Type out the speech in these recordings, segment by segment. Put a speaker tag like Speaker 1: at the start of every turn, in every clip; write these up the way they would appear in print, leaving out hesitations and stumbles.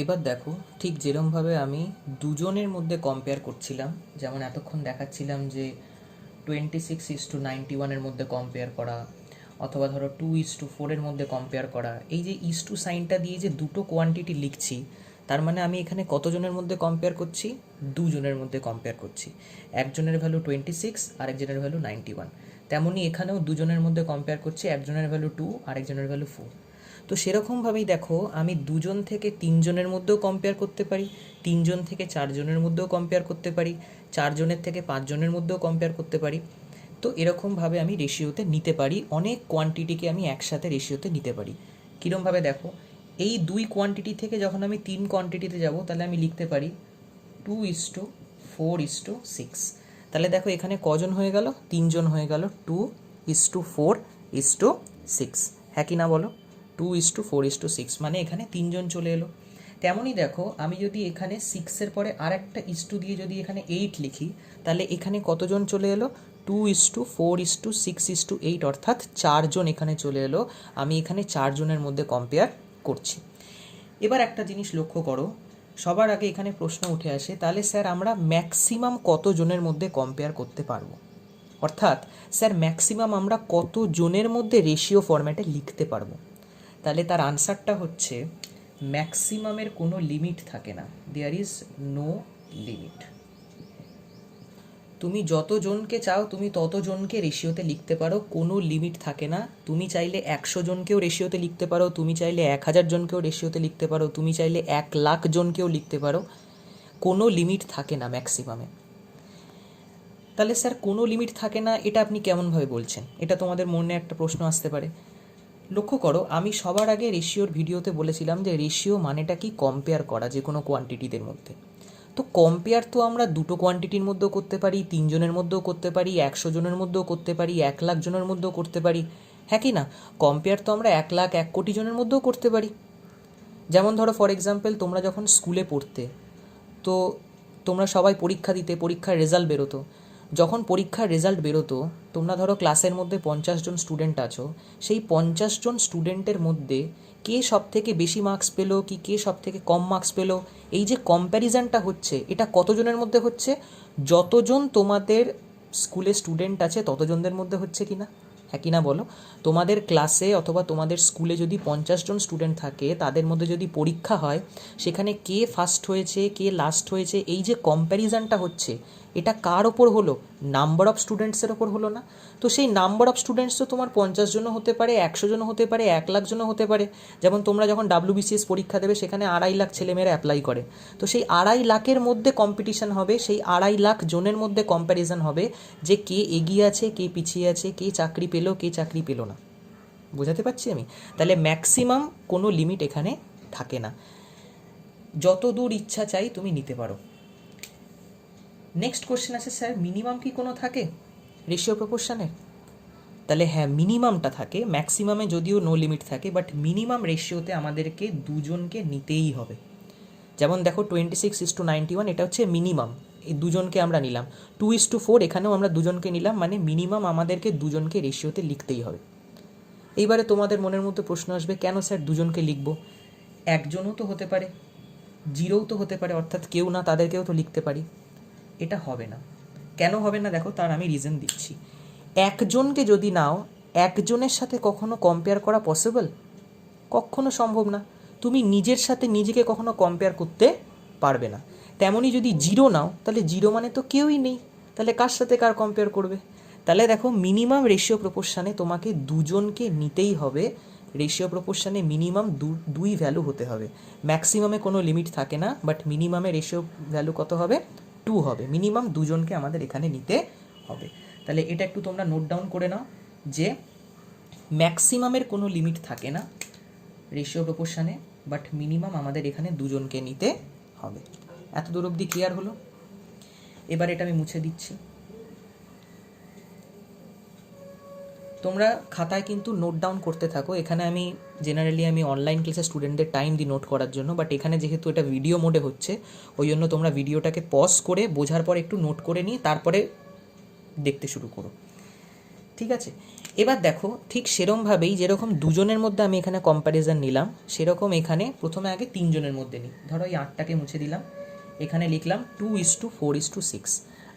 Speaker 1: এবার দেখো, ঠিক যেরমভাবে আমি দুজনের মধ্যে কম্পেয়ার করছিলাম, যেমন এতক্ষণ দেখাচ্ছিলাম যে 26:91-এর মধ্যে কম্পেয়ার করা, অথবা ধরো 2:4-এর মধ্যে কম্পেয়ার করা। এই যে ইস টু সাইনটা দিয়ে যে দুটো কোয়ান্টিটি লিখছি, তার মানে আমি এখানে কতজনের মধ্যে কম্পেয়ার করছি? দুজনের মধ্যে কম্পেয়ার করছি। একজনের ভ্যালু 26, আরেকজনের ভ্যালু 91। তেমনই এখানেও দুজনের মধ্যে কম্পেয়ার করছি, একজনের ভ্যালু 2, আরেকজনের ভ্যালু 4। তো সেরকমভাবেই দেখো, আমি দুজন থেকে তিনজনের মধ্যেও কম্পেয়ার করতে পারি, তিনজন থেকে চারজনের মধ্যেও কম্পেয়ার করতে পারি, চারজনের থেকে পাঁচজনের মধ্যেও কম্পেয়ার করতে পারি। তো এরকমভাবে আমি রেশিওতে নিতে পারি, অনেক কোয়ান্টিটিকে আমি একসাথে রেশিওতে নিতে পারি। কীরমভাবে দেখো, এই দুই কোয়ান্টিটি থেকে যখন আমি তিন কোয়ান্টিটিতে যাব, তাহলে আমি লিখতে পারি 2:4:6। তাহলে দেখো এখানে কজন হয়ে গেল? তিনজন হয়ে গেল। 2:4:6, হ্যাঁ কি না বলো? 2:4:6 মানে এখানে তিনজন চলে এলো। তেমনই দেখো, আমি যদি এখানে 6-এর পরে আর একটা ইস্টু দিয়ে যদি এখানে 8 লিখি, তাহলে এখানে কতজন চলে এলো? 2:4:6:8, অর্থাৎ চারজন এখানে চলে এলো। আমি এখানে চারজনের মধ্যে কম্পেয়ার করছি। এবার একটা জিনিস লক্ষ্য করো, সবার আগে এখানে প্রশ্ন উঠে আসে, তাহলে স্যার আমরা ম্যাক্সিমাম কতজনের মধ্যে কম্পেয়ার করতে পারবো? অর্থাৎ স্যার ম্যাক্সিমাম আমরা কত জনের মধ্যে রেশিও ফরম্যাটে লিখতে পারবো? তাহলে তার আনসারটা হচ্ছে, ম্যাক্সিমামের কোনো লিমিট থাকে না। There is no limit. তুমি যতজনকে চাও তুমি ততজনকে রেশিওতে লিখতে পারো, কোনো লিমিট থাকে না। তুমি চাইলে 100 জনকেও রেশিওতে লিখতে পারো, তুমি চাইলে 1000 জনকেও রেশিওতে লিখতে পারো, তুমি চাইলে 1,00,000 জনকেও লিখতে পারো। কোনো লিমিট থাকে না ম্যাক্সিমামে। তাহলে স্যার কোনো লিমিট থাকে না, এটা আপনি কেমনভাবে বলছেন? এটা তোমাদের মনে একটা প্রশ্ন আসতে পারে। লক্ষ্য করো, আমি সবার আগে রেশিওর ভিডিওতে বলেছিলাম যে রেশিও মানেটা কি? কম্পেয়ার করা যে কোনো কোয়ান্টিটিদের মধ্যে। তো কম্পেয়ার তো আমরা দুটো কোয়ান্টিটির মধ্যেও করতে পারি, তিনজনের মধ্যেও করতে পারি, 100 জনের মধ্যেও করতে পারি, 1,00,000 জনের মধ্যেও করতে পারি, হ্যাঁ কি না? কম্পেয়ার তো আমরা 1,00,000, 1,00,00,000 জনের মধ্যেও করতে পারি। যেমন ধরো ফর এক্সাম্পল, তোমরা যখন স্কুলে পড়তে, তো তোমরা সবাই পরীক্ষা দিতে, পরীক্ষার রেজাল্ট বেরোতো। যখন পরীক্ষার রেজাল্ট বেরোতো, তোমরা ধরো ক্লাসের মধ্যে 50 জন স্টুডেন্ট আছো, সেই 50 জন স্টুডেন্টের মধ্যে কে সব থেকে বেশি মার্কস পেলো কি কে সব থেকে কম মার্কস পেলো, এই যে কম্প্যারিজনটা হচ্ছে, এটা কতজনের মধ্যে হচ্ছে? যতজন তোমাদের স্কুলে স্টুডেন্ট আছে ততজনদের মধ্যে হচ্ছে কি না? হ্যাঁ কি না বলো? তোমাদের ক্লাসে অথবা তোমাদের স্কুলে যদি 50 জন স্টুডেন্ট থাকে, তাদের মধ্যে যদি পরীক্ষা হয়, সেখানে কে ফার্স্ট হয়েছে কে লাস্ট হয়েছে, এই যে কম্প্যারিজনটা হচ্ছে, এটা কার ওপর হলো? নাম্বার অফ স্টুডেন্টসের ওপর হলো না? তো সেই নাম্বার অফ স্টুডেন্টস তো তোমার 50 জনও হতে পারে, 100 জনও হতে পারে, 1,00,000 জনও হতে পারে। যেমন তোমরা যখন WBCS পরীক্ষা দেবে, সেখানে 2.5 লাখ ছেলেমেয়েরা অ্যাপ্লাই করে। তো সেই 2.5 লাখের মধ্যে কম্পিটিশান হবে, সেই 2.5 লাখ জনের মধ্যে কম্প্যারিজন হবে যে কে এগিয়ে আছে কে পিছিয়ে আছে, কে চাকরি পেলো কে চাকরি পেলো না। বোঝাতে পারছি আমি? তাহলে ম্যাক্সিমাম কোনো লিমিট এখানে থাকে না, যত দূর ইচ্ছা চাই তুমি নিতে পারো। নেক্সট কোশ্চেন আছে, স্যার মিনিমাম কি কোনো থাকে রেশিও প্রপোর্শনের? তাহলে হ্যাঁ, মিনিমামটা থাকে। ম্যাক্সিমামে যদিও নো লিমিট থাকে, বাট মিনিমাম রেশিওতে আমাদেরকে দুজনকে নিতেই হবে। যেমন দেখো 26:91, এটা হচ্ছে মিনিমাম, এই দুজনকে আমরা নিলাম। 2:4, এখানেও আমরা দুজনকে নিলাম, মানে মিনিমাম আমাদেরকে দুজনকে রেশিওতে লিখতেই হবে। এইবারে তোমাদের মনের মধ্যে প্রশ্ন আসবে, কেন স্যার দুজনকে লিখব? একজনও তো হতে পারে, জিরোও তো হতে পারে, অর্থাৎ কেউ না তাদেরকেও তো লিখতে পারি। এটা হবে না। কেন হবে না দেখো, তার আমি রিজন দিচ্ছি। একজনকে যদি নাও, একজনের সাথে কখনো কম্পেয়ার করা পসিবল? কখনো সম্ভব না। তুমি নিজের সাথে নিজেকে কখনো কম্পেয়ার করতে পারবে না। তেমনই যদি জিরো নাও, তাহলে জিরো মানে তো কেউই নেই, তাহলে কার সাথে কার কম্পেয়ার করবে? তাহলে দেখো, মিনিমাম রেশিও প্রপোর্শনে তোমাকে দুজনকে নিতেই হবে। রেশিও প্রপোর্শনে মিনিমাম দুই ভ্যালু হতে হবে। ম্যাক্সিমামে কোনো লিমিট থাকে না, বাট মিনিমামে রেশিও ভ্যালু কত হবে? 2 হবে। মিনিমাম দুজনকে আমাদের এখানে নিতে হবে। তাহলে এটা একটু তোমরা নোট ডাউন করে নাও যে ম্যাক্সিমামের কোনো লিমিট থাকে না রেশিও প্রপোর্শনে, বাট মিনিমাম আমাদের এখানে দুজনকে নিতে হবে। এত দূর অবধি ক্লিয়ার হলো? এবার এটা আমি মুছে দিচ্ছি। তোমরা খাতায় কিন্তু নোট ডাউন করতে থাকো। এখানে আমি জেনারেলি অনলাইন ক্লাসে স্টুডেন্টদের টাইম দিই নোট করার জন্য, বাট এখানে যেহেতু এটা ভিডিও মোডে হচ্ছে, ওই জন্য তোমরা ভিডিওটাকে পজ করে বোঝার পর একটু নোট করে নিয়ে তারপরে দেখতে শুরু করো। ঠিক আছে, এবার দেখো ঠিক সেরমভাবেই যেরকম দুজনের মধ্যে আমি এখানে কম্প্যারিজন নিলাম, সেরকম এখানে প্রথমে আগে তিনজনের মধ্যে নিই। ধরো এই 8টাকে মুছে দিলাম, এখানে লিখলাম 2:4:6।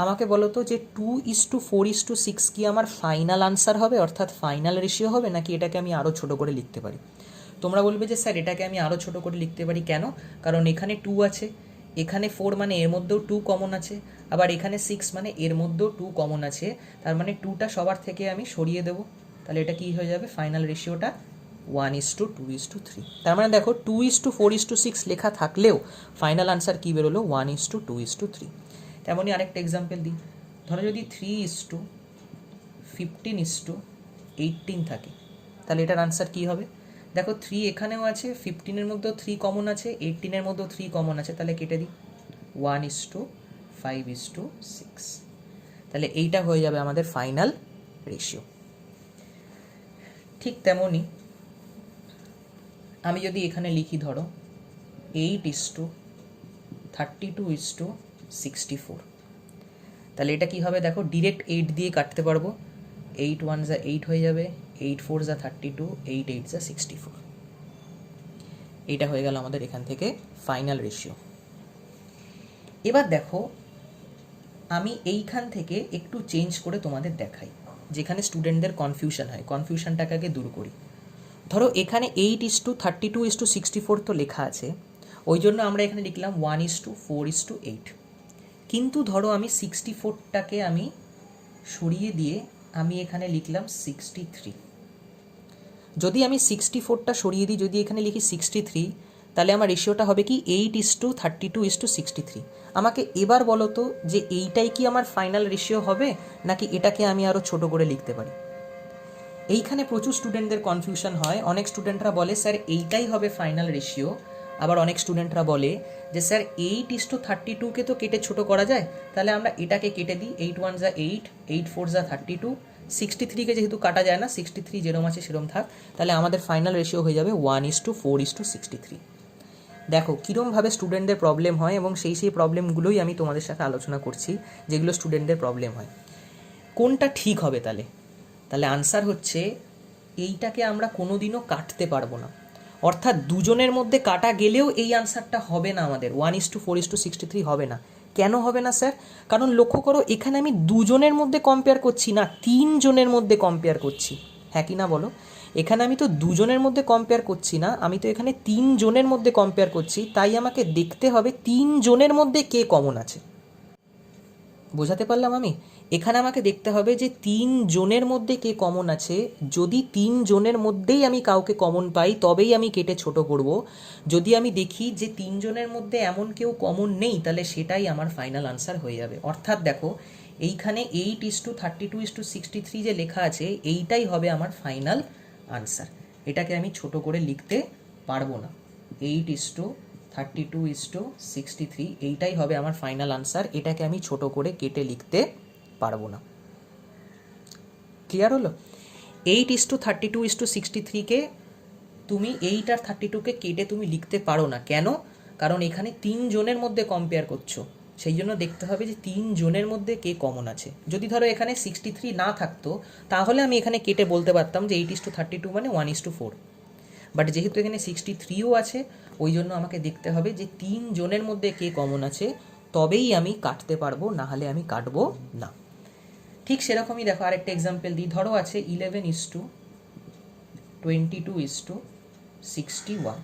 Speaker 1: আমাকে বলো তো যে 2:4:6 কি আমার ফাইনাল আনসার হবে, অর্থাৎ ফাইনাল রেশিও হবে, নাকি এটাকে আমি আরও ছোটো করে লিখতে পারি? তোমরা বলবে যে স্যার এটাকে আমি আরও ছোটো করে লিখতে পারি, কেন? কারণ এখানে 2 আছে, এখানে 4 মানে এর মধ্যেও 2 কমন আছে, আবার এখানে 6 মানে এর মধ্যেও 2 কমন আছে, তার মানে 2টা সবার থেকে আমি সরিয়ে দেবো, তাহলে এটা কি হয়ে যাবে ফাইনাল রেশিওটা 1:2:3। তার মানে দেখো 2:4:6 লেখা থাকলেও ফাইনাল আনসার কী বেরোলো 1:2:3। তেমনই আরেকটা এক্সাম্পল দিই, ধরো যদি 3:15:18 থাকে, তাহলে এটার আনসার কী হবে? দেখো 3 এখানেও আছে, 15-এর মধ্যেও 3 কমন আছে, 18-এর মধ্যেও 3 কমন আছে, তাহলে কেটে দিই 1:5:6। তাহলে এইটা হয়ে যাবে আমাদের ফাইনাল রেশিও। ঠিক তেমনই আমি যদি এখানে লিখি ধরো 8:32:64, তাহলে এটা কি হবে? দেখো ডিরেক্ট 8 দিয়ে কাটতে পারবো, 8 1 যা 8 হয়ে যাবে, 8 4 যা 32, 8 8 যা 64। এইটা হয়ে গেল আমাদের এখান থেকে ফাইনাল রেশিও। এবার দেখো আমি এইখান থেকে একটু চেঞ্জ করে তোমাদের দেখাই, যেখানে স্টুডেন্টদের কনফিউশন হয়, কনফিউশনটাকে আগে দূর করি। ধরো এখানে 8:32:64 তো লেখা আছে, ওই জন্য আমরা এখানে লিখলাম 1:4:8। কিন্তু ধরো আমি 64টাকে আমি সরিয়ে দিয়ে আমি এখানে লিখলাম 63। যদি আমি 64টা সরিয়ে দিই, যদি এখানে লিখি 63, তাহলে আমার রেশিওটা হবে কি 8:32:63। আমাকে এবার বলো তো যে এইটাই কি আমার ফাইনাল রেশিও হবে, নাকি এটাকে আমি আরও ছোট করে লিখতে পারি? এইখানে প্রচুর স্টুডেন্টদের কনফিউশন হয়। অনেক স্টুডেন্টরা বলে স্যার এইটাই হবে ফাইনাল রেশিও, আবার অনেক স্টুডেন্টরা বলে যে স্যার 8:32কে তো কেটে ছোট করা যায়, তাহলে আমরা এটাকে কেটে দিই, 8 1 যা 8, 8 4 যা 32, 63কে যেহেতু কাটা যায় না, 63 যেরম আছে সেরম থাক, তাহলে আমাদের ফাইনাল রেশিও হয়ে যাবে 1:4:63। দেখো কীরমভাবে স্টুডেন্টদের প্রবলেম হয়, এবং সেই প্রবলেমগুলোই আমি তোমাদের সাথে আলোচনা করছি, যেগুলো স্টুডেন্টদের প্রবলেম হয়। কোনটা ঠিক হবে তাহলে? তাহলে আনসার হচ্ছে এইটাকে আমরা কোনোদিনও কাটতে পারবো না, অর্থাৎ দুজনের মধ্যে কাটা গেলেও এই আনসারটা হবে না, আমাদের 1:4:63 হবে না। কেন হবে না স্যার? কারণ লক্ষ্য করো এখানে আমি দুজনের মধ্যে কম্পেয়ার করছি না, 3 জনের মধ্যে কম্পেয়ার করছি, হ্যাঁ কি না বলো? এখানে আমি তো দুজনের মধ্যে কম্পেয়ার করছি না, আমি তো এখানে 3 জনের মধ্যে কম্পেয়ার করছি, তাই আমাকে দেখতে হবে 3 জনের মধ্যে কে কমন আছে। বোঝাতে পারলাম আমি? এখানে আমাকে দেখতে হবে যে 3 জনের মধ্যে কে কমন আছে। যদি 3 জনের মধ্যেই আমি কাউকে কমন পাই, তবেই আমি কেটে ছোট করব। যদি আমি দেখি যে 3 জনের মধ্যে এমন কেউ কমন নেই, তাহলে সেটাই আমার ফাইনাল আনসার হয়ে যাবে। অর্থাৎ দেখো এইখানে 8:32:63 যে লেখা আছে, এইটাই হবে আমার ফাইনাল আনসার। এটাকে আমি ছোট করে লিখতে পারবো না। 8:32:63 এইটাই হবে আমার ফাইনাল আনসার, এটাকে আমি ছোট করে কেটে লিখতে পারবো না। ক্লিয়ার হলো? 8:32:63কে তুমি 8 আর 32কে কেটে তুমি লিখতে পারো না, কেন? কারণ এখানে 3 জনের মধ্যে কম্পেয়ার করছো, সেই জন্য দেখতে হবে যে 3 জনের মধ্যে কে কমন আছে। যদি ধরো এখানে 63 না থাকতো, তাহলে আমি এখানে কেটে বলতে পারতাম যে 8:32 মানে 1:4। বাট যেহেতু এখানে 63ও আছে, ওই জন্য আমাকে দেখতে হবে যে 3 জনের মধ্যে কে কমন আছে, তবেই আমি কাটতে পারবো, না হলে আমি কাটবো না। ঠিক সেরকমই দেখো আরেকটা এক্সাম্পল দিই। ধরো আছে 11:22:61।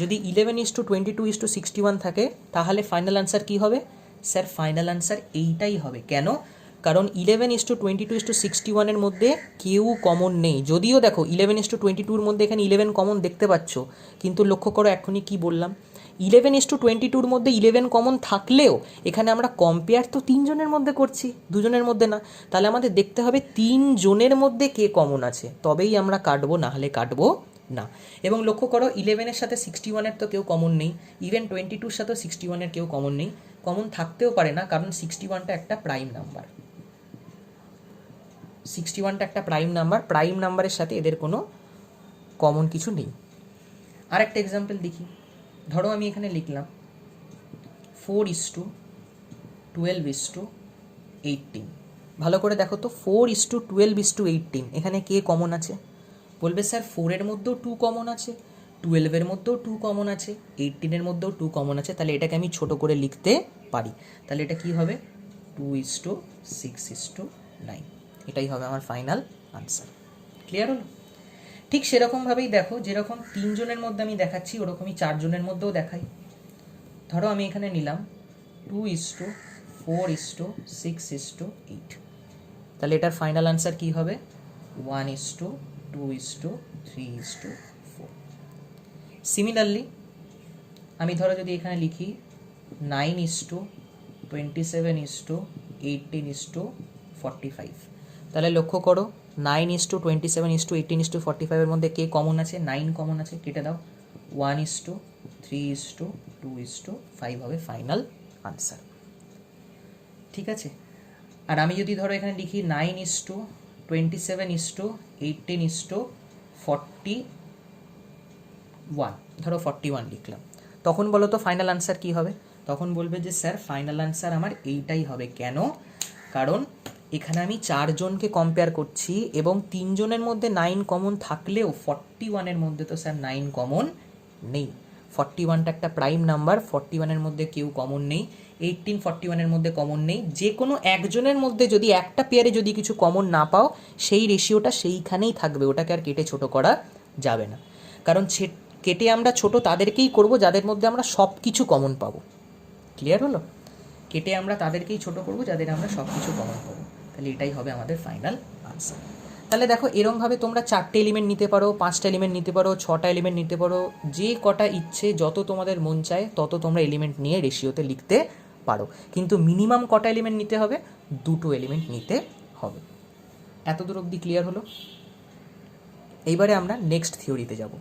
Speaker 1: যদি 11:22:61 থাকে, তাহলে ফাইনাল আনসার কি হবে? স্যার ফাইনাল আনসার এইটাই হবে। কেন? কারণ 11:22:61 মধ্যে কেউ কমন নেই। যদিও দেখো 11:22 মধ্যে এখানে 11 কমন দেখতে পাচ্ছ, কিন্তু লক্ষ্য করো এখনই কি বললাম, 11:22 মধ্যে 11 কমন থাকলেও এখানে আমরা কম্পেয়ার তো 3 জনের মধ্যে করছি, দুজনের মধ্যে না। তাহলে আমাদের দেখতে হবে 3 জনের মধ্যে কে কমন আছে, তবেই আমরা কাটবো, না হলে কাটবো না। এবং লক্ষ্য করো 11-এর সাথে 61-এর তো কেউ কমন নেই, ইভেন 22-র সাথেও 61-এর কেউ কমন নেই। কমন থাকতেও পারে না, কারণ 61টা একটা প্রাইম নাম্বার। 61টা একটা প্রাইম নাম্বার, প্রাইম নাম্বারের সাথে এদের কোনো কমন কিছু নেই। আরেকটা এক্সাম্পল দেখি। ধরো আমি এখানে লিখলাম 4:12:18। ভালো করে দেখো তো, 4:12:18, এখানে কে কমন আছে? বলবে স্যার 4-এর মধ্যেও 2 কমন আছে, 12-এর মধ্যেও 2 কমন আছে, 18-এর মধ্যেও 2 কমন আছে, তাহলে এটাকে আমি ছোট করে লিখতে পারি। তাহলে এটা কি হবে? 2:6:9, এটাই হবে আমার ফাইনাল আনসার। ক্লিয়ার হলো? ঠিক সেরকমভাবেই দেখো, যেরকম 3 জনের মধ্যে আমি দেখাচ্ছি ওরকমই 4 জনের মধ্যেও দেখাই। ধরো আমি এখানে নিলাম 2:4:6:8, তাহলে এটার ফাইনাল আনসার কি হবে? 1:2:3:4। সিমিলারলি আমি ধরো যদি এখানে লিখি 9:27:18:45, তাহলে লক্ষ্য করো 9:27:18:45 এর মধ্যে কে কমন আছে? 9 কমন আছে, কেটে দাও। 1:3:2:5 হবে ফাইনাল আনসার। ঠিক আছে, আর আমি যদি ধরো এখানে লিখি 9:27:18:41, ধরো 41 লিখলাম, তখন বলো তো ফাইনাল আনসার কি হবে? তখন বলবে যে স্যার ফাইনাল আনসার আমার এইটাই হবে। কেন? কারণ এখানে আমি 4 জনকে কম্পেয়ার করছি এবং 3 জনের মধ্যে 9 কমন থাকলেও 41-এর মধ্যে তো স্যার 9 কমন নেই। 41টা একটা প্রাইম নাম্বার, 41-এর মধ্যে কেউ কমন নেই। 18 41-এর মধ্যে কমন নেই। যে কোনো একজনের মধ্যে যদি একটা পেয়ারে যদি কিছু কমন না পাও, সেই রেশিওটা সেইখানেই থাকবে, ওটাকে আর কেটে ছোট করা যাবে না। কারণ কেটে আমরা ছোট তাদেরকেই করব যাদের মধ্যে আমরা সব কিছু কমন পাবো। ক্লিয়ার হলো? কেটে আমরা তাদেরকেই ছোট করব যাদের আমরা সব কিছু কমন পাবো। তাহলে এটাই হবে আমাদের ফাইনাল আনসার। তাহলে দেখো এরমভাবে তোমরা 4টে এলিমেন্ট নিতে পারো, 5টা এলিমেন্ট নিতে পারো, 6টা এলিমেন্ট নিতে পারো, যে কটা ইচ্ছে যত তোমাদের মন চায় তত তোমরা এলিমেন্ট নিয়ে রেশিওতে লিখতে পারো। কিন্তু মিনিমাম কটা এলিমেন্ট নিতে হবে? 2টো এলিমেন্ট নিতে হবে। এত দূর অবধি ক্লিয়ার হলো? এইবারে আমরা নেক্সট থিওরিতে যাব।